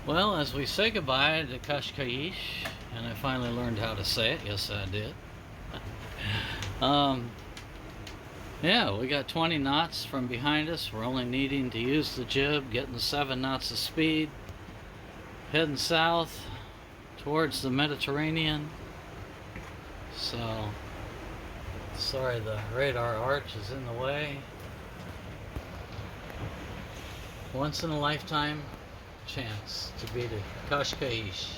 Well, as we say goodbye to Cadiz, and I finally learned how to say it. Yes, I did. um, yeah, we got 20 knots from behind us. We're only needing to use the jib, getting 7 knots of speed, heading south towards the Mediterranean. So, sorry, the radar arch is in the way. Once in a lifetime chance to be to Cascais.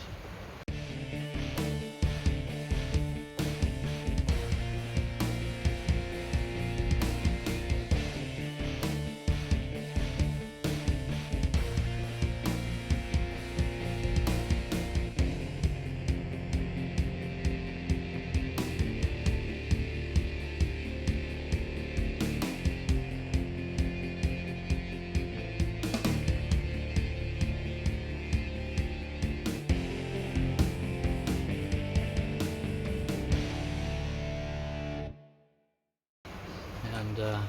And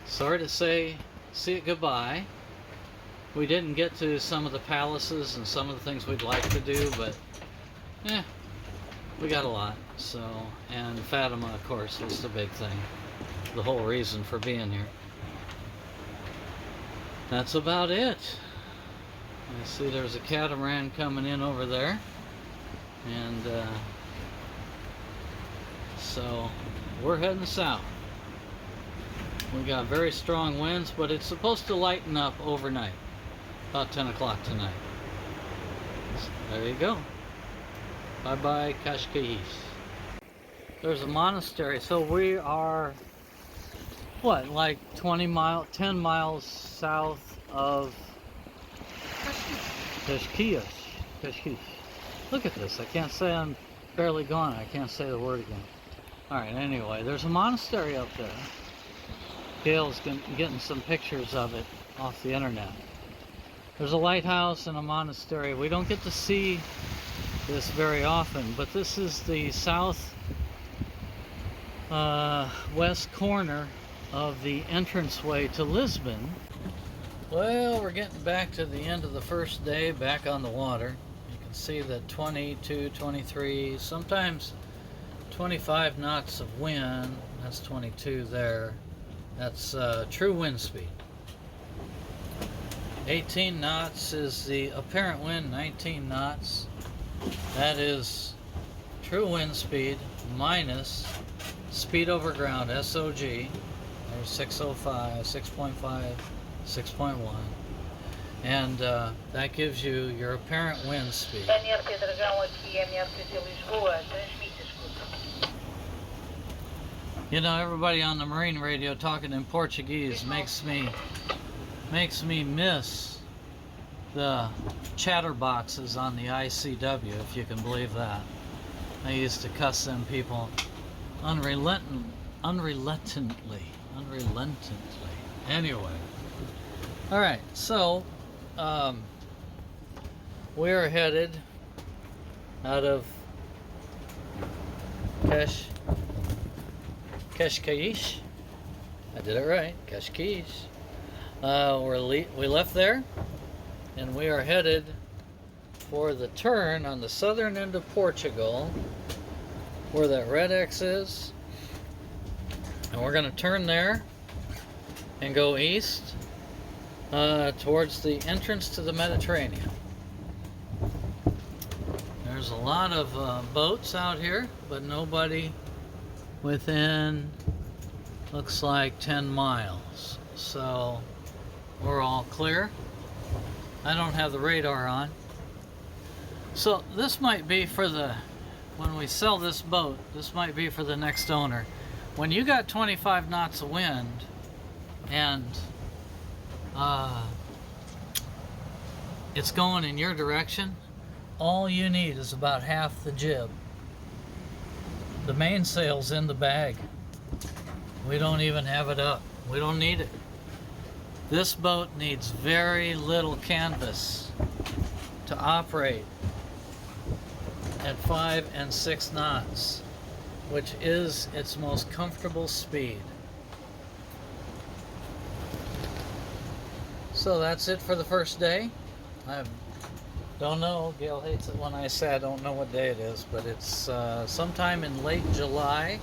sorry to say it goodbye. We didn't get to some of the palaces and some of the things we'd like to do, but we got a lot. So, and Fatima, of course, was the big thing, the whole reason for being here. That's about it. I see there's a catamaran coming in over there, and so we're heading south. We got very strong winds, but it's supposed to lighten up overnight, about 10 o'clock tonight. So there you go. Bye-bye, Cascais. There's a monastery, so we are, what, like 10 miles south of Cascais. Look at this, I can't say, I'm barely gone, I can't say the word again. Alright, anyway, there's a monastery up there. Gail's getting some pictures of it off the internet. There's a lighthouse and a monastery. We don't get to see this very often, but this is the south west corner of the entranceway to Lisbon. Well, we're getting back to the end of the first day back on the water. You can see that 22, 23, sometimes 25 knots of wind. That's 22 there. That's true wind speed. 18 knots is the apparent wind, 19 knots. That is true wind speed minus speed over ground, SOG. There's 605, 6.5, 6.1. And that gives you your apparent wind speed. You know, everybody on the marine radio talking in Portuguese makes me miss the chatterboxes on the ICW, if you can believe that. I used to cuss them people unrelentingly. Anyway, all right, so we're headed out of Cascais. I did it right, Cascais. We left there, and we are headed for the turn on the southern end of Portugal, where that red X is, and we're going to turn there and go east towards the entrance to the Mediterranean. There's a lot of boats out here, but nobody within, looks like 10 miles. So we're all clear. I don't have the radar on. So this might be for when we sell this boat, this might be for the next owner. When you got 25 knots of wind and it's going in your direction, all you need is about half the jib. The mainsail's in the bag. We don't even have it up. We don't need it. This boat needs very little canvas to operate at 5 and 6 knots, which is its most comfortable speed. So that's it for the first day. I don't know. Gail hates it when I say I don't know what day it is, but it's sometime in late July.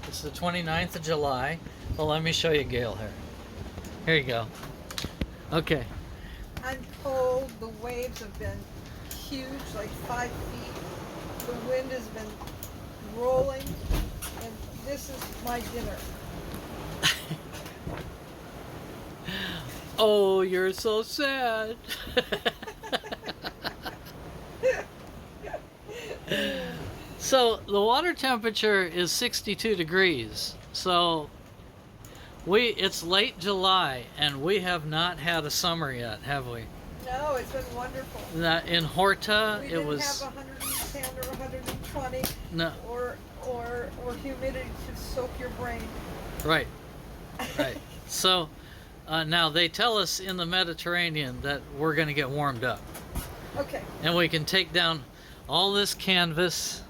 It's the 29th of July. Well, let me show you Gail here. Here you go. Okay. I'm cold. The waves have been huge, like 5 feet. The wind has been rolling, and this is my dinner. Oh, you're so sad. So the water temperature is 62 degrees. So it's late July and we have not had a summer yet, have we? No, it's been wonderful. In Horta, We it didn't was have 110 or 120 no, or humidity to soak your brain. right, right. So now they tell us in the Mediterranean that we're going to get warmed up, Okay. and we can take down all this canvas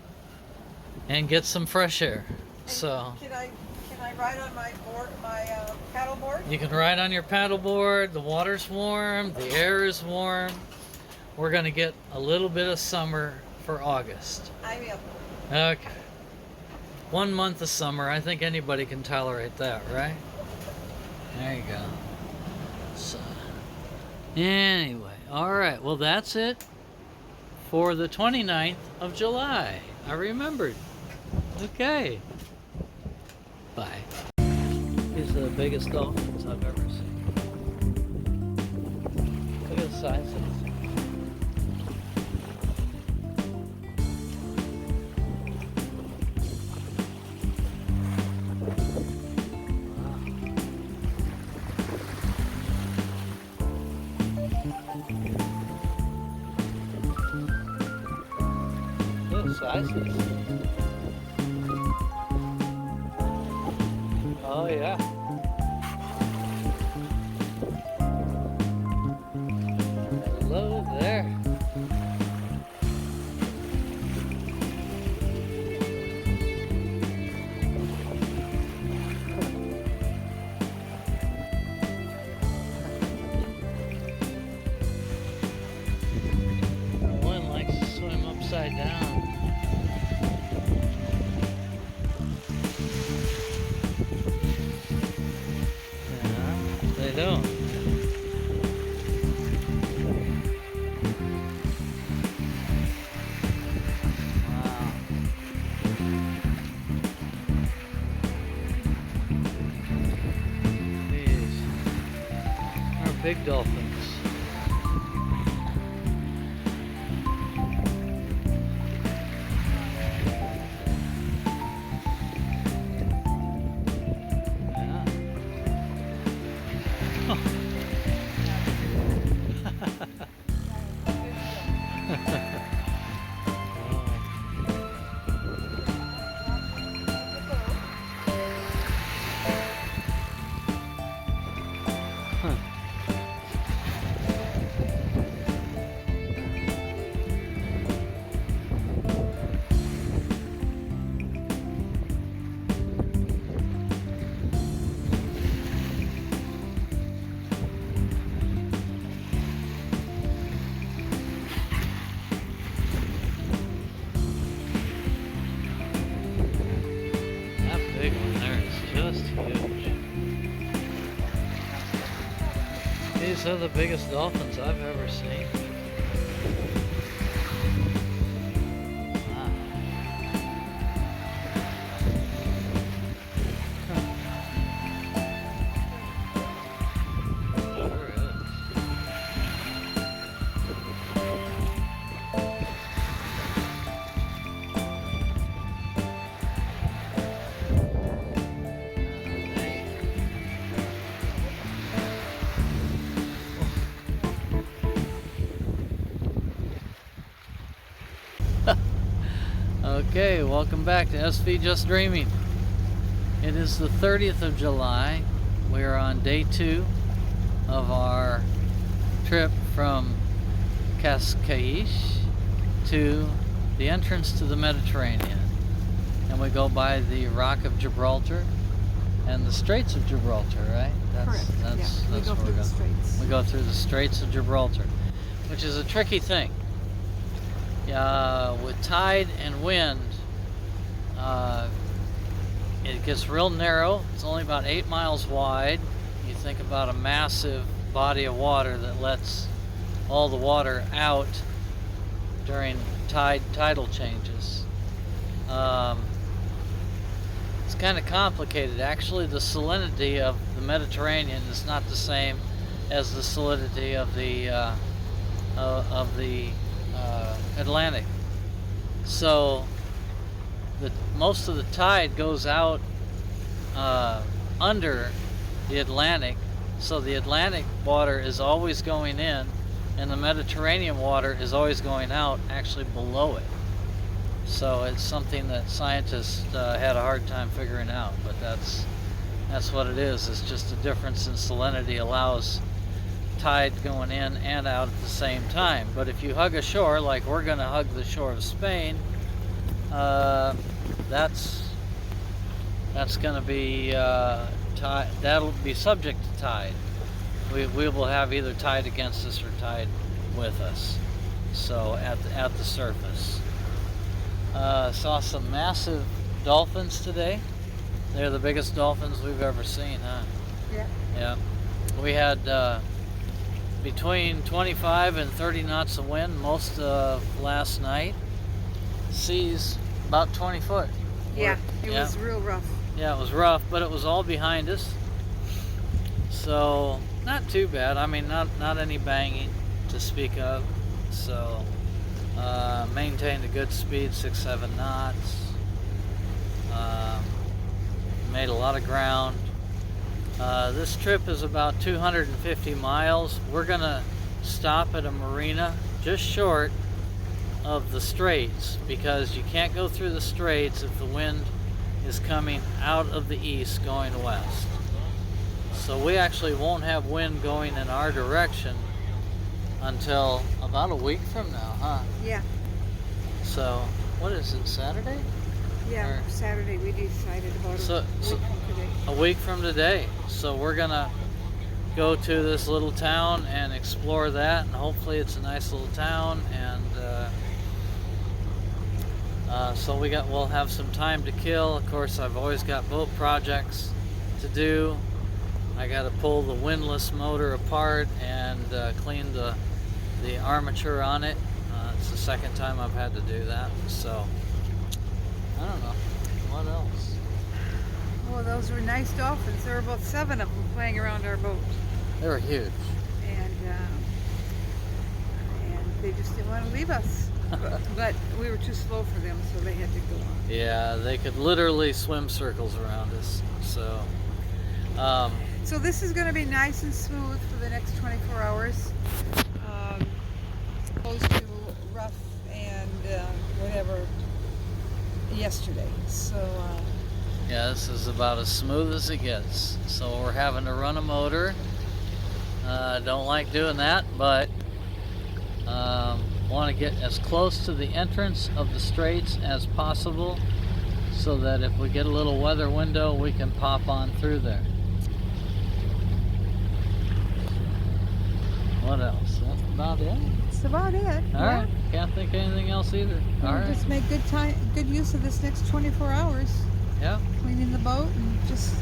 and get some fresh air. And So can I ride on my paddle board? you can ride on your paddleboard. The water's warm, the air is warm. We're going to get a little bit of summer for August. I'm in. Okay. 1 month of summer. I think anybody can tolerate that, right? There you go. So, anyway, all right. Well, that's it for the 29th of July. I remembered. Okay. Bye. These are the biggest dolphins I've ever seen. Look at the size of this. Look at the sizes. Oh yeah. Hello there. One likes to swim upside down. They don't. Wow. These are big dolphins. Big one there is just huge. These are the biggest dolphins I've ever seen. Wow. Sure is. Okay, welcome back to SV Just Dreaming. It is the 30th of July. We are on day 2 of our trip from Cadiz to the entrance to the Mediterranean. And we go by the Rock of Gibraltar and the Straits of Gibraltar, right? Correct. Yeah, we go where through the straits. We go through the Straits of Gibraltar, which is a tricky thing. With tide and wind, it gets real narrow. It's only about 8 miles wide. You think about a massive body of water that lets all the water out during tidal changes. It's kind of complicated. Actually, the salinity of the Mediterranean is not the same as the salinity of the Atlantic. So most of the tide goes out under the Atlantic, so the Atlantic water is always going in, and the Mediterranean water is always going out, actually below it. So it's something that scientists had a hard time figuring out, but that's what it is. It's just a difference in salinity allows tide going in and out at the same time. But if you hug a shore, like we're going to hug the shore of Spain, that's going to be tide. That'll be subject to tide. We will have either tide against us or tide with us. So at the surface. Saw some massive dolphins today. They're the biggest dolphins we've ever seen, huh? Yeah. Yeah. We had between 25 and 30 knots of wind most of last night. Seas about 20 foot. Yeah, it was real rough. Yeah, it was rough, but it was all behind us. So not too bad. I mean, not any banging to speak of. So maintained a good speed, 6-7 knots. Made a lot of ground. This trip is about 250 miles. We're gonna stop at a marina just short of the straits, because you can't go through the straits if the wind is coming out of the east going west. So we actually won't have wind going in our direction until about a week from now, huh? Yeah. So what is it, Saturday? Yeah, Or- Saturday we decided about So- a week from today. A week from today. So we're gonna go to this little town and explore that, and hopefully it's a nice little town, and so we'll have some time to kill. Of course, I've always got boat projects to do. I got to pull the windlass motor apart and clean the armature on it. It's the second time I've had to do that. So I don't know what else. Oh, those were nice dolphins. There were about 7 of them playing around our boat, They were huge. and they just didn't want to leave us. But we were too slow for them, so they had to go on. Yeah, they could literally swim circles around us. So So this is going to be nice and smooth for the next 24 hours, opposed to rough and whatever yesterday. So yeah, this is about as smooth as it gets. So we're having to run a motor. Don't like doing that, but want to get as close to the entrance of the straits as possible, so that if we get a little weather window, we can pop on through there. What else? That's about it. that's about it. All right. Can't think of anything else either. All right. Just make good use of this next 24 hours. Yeah. Cleaning the boat and just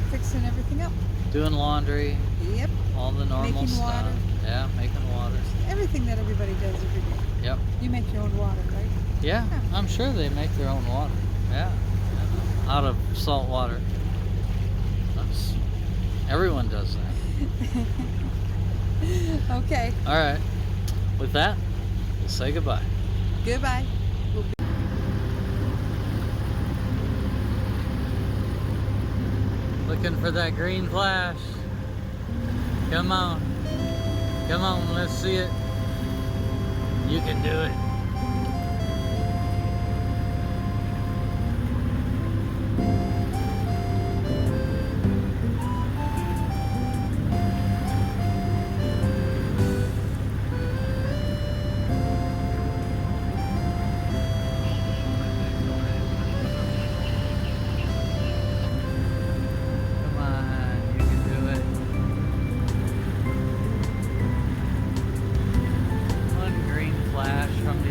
fixing everything up. Doing laundry, Yep. all the normal Making stuff. water. Yeah, making water. Everything that everybody does every day. Yep. You make your own water, right? Yeah, Yeah. I'm sure they make their own water. Yeah. Out of salt water. Everyone does that. Okay. All right. With that, we'll say goodbye. Goodbye. Looking for that green flash. Come on. Come on, let's see it. You can do it.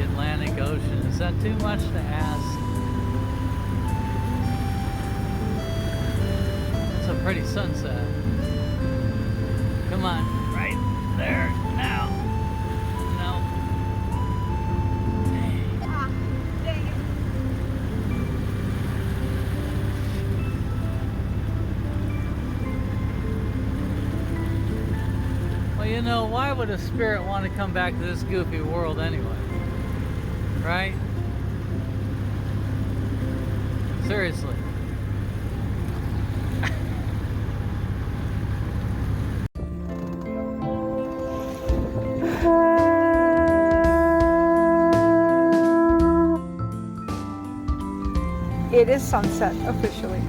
the Atlantic Ocean. Is that too much to ask? It's a pretty sunset. Come on, right there, now. No. Ah, dang it. Well, you know, why would a spirit want to come back to this goofy world anyway? Right? Seriously. It is sunset officially.